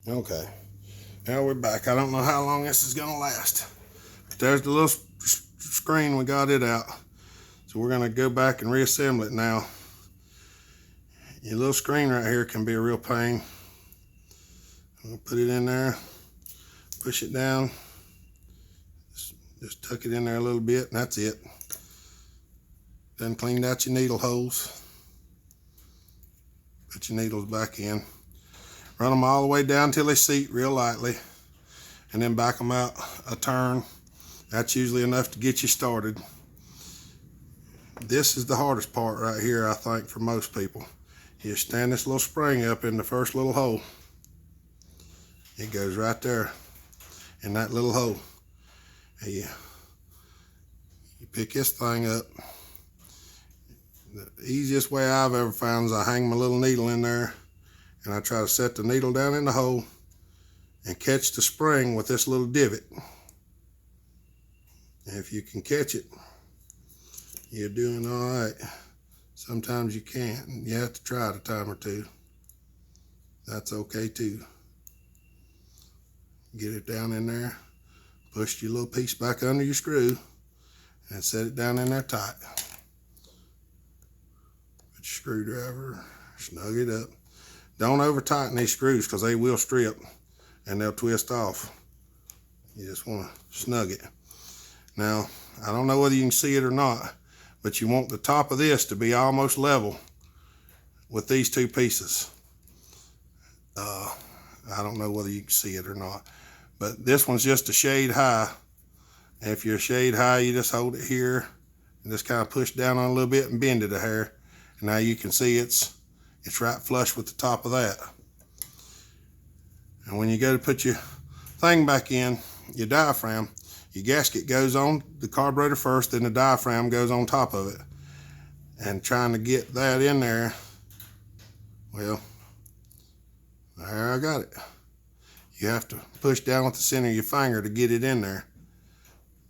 Okay, now we're back. I don't know how long this is gonna last. But there's the little screen, we got it out. So we're gonna go back and reassemble it now. Your little screen right here can be a real pain. I'm gonna put it in there, push it down, just tuck it in there a little bit, and that's it. Then cleaned out your needle holes. Put your needles back in. Run them all the way down till they seat real lightly, and then back them out a turn. That's usually enough to get you started. This is the hardest part right here, I think, for most people. You stand this little spring up in the first little hole. It goes right there in that little hole. And you pick this thing up. The easiest way I've ever found is I hang my little needle in there, and I try to set the needle down in the hole and catch the spring with this little divot. And if you can catch it, you're doing all right. Sometimes you can't, and you have to try it a time or two. That's okay too. Get it down in there, push your little piece back under your screw, and set it down in there tight. Put your screwdriver, snug it up. Don't over tighten these screws because they will strip and they'll twist off. You just want to snug it. Now, I don't know whether you can see it or not, but you want the top of this to be almost level with these two pieces. I don't know whether you can see it or not, but this one's just a shade high. And if you're a shade high, you just hold it here and just kind of push down on it a little bit and bend it a hair. And now you can see it's right flush with the top of that. And when you go to put your thing back in, your diaphragm, your gasket goes on the carburetor first, then the diaphragm goes on top of it. And trying to get that in there, well, there I got it. You have to push down with the center of your finger to get it in there.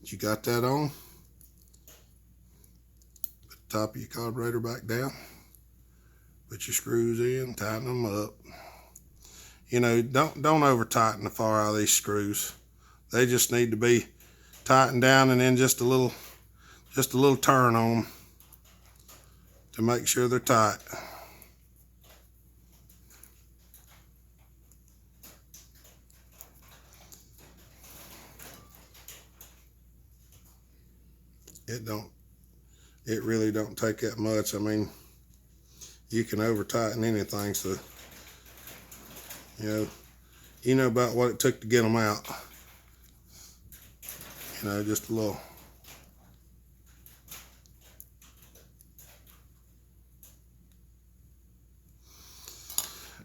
You got that on. Put the top of your carburetor back down. Put your screws in, tighten them up. You know, don't over tighten the far out of these screws. They just need to be tightened down, and then just a little turn on them to make sure they're tight. It really don't take that much. I mean, you can over tighten anything, so you know about what it took to get them out. You know, just a little.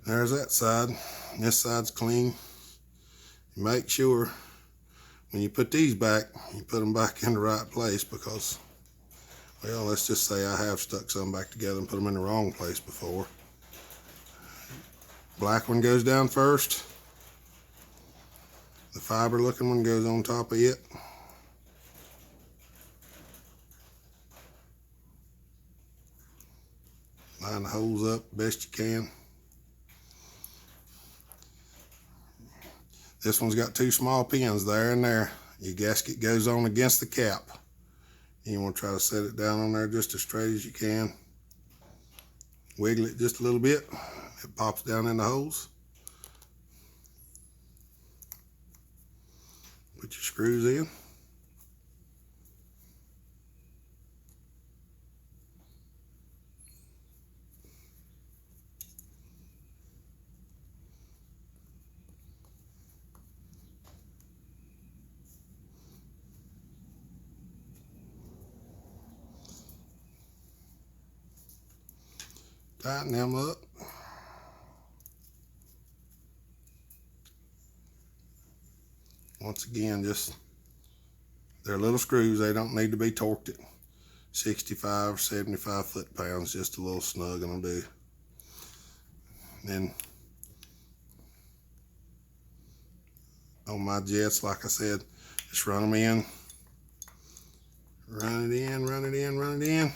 There's that side. This side's clean. You make sure when you put these back, you put them back in the right place, because, well, let's just say I have stuck some back together and put them in the wrong place before. Black one goes down first. The fiber looking one goes on top of it. Line the holes up best you can. This one's got two small pins there and there. Your gasket goes on against the cap. You want to try to set it down on there just as straight as you can. Wiggle it just a little bit. It pops down in the holes. Put your screws in. Tighten them up. Once again, just, they're little screws. They don't need to be torqued at 65 or 75 foot-pounds. Just a little snugging will do. Then on my jets, like I said, just run them in. Run it in, run it in, run it in.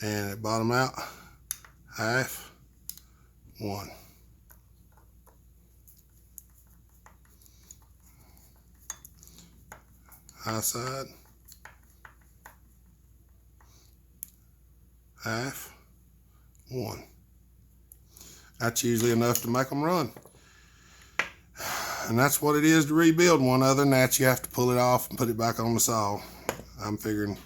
And at bottom out, half, one. high side, half, 1. That's usually enough to make them run. And that's what it is to rebuild one. Other than that, you have to pull it off and put it back on the saw. I'm figuring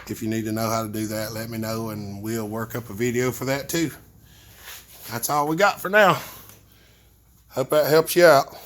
if you need to know how to do that, let me know and we'll work up a video for that too. That's all we got for now. Hope that helps you out.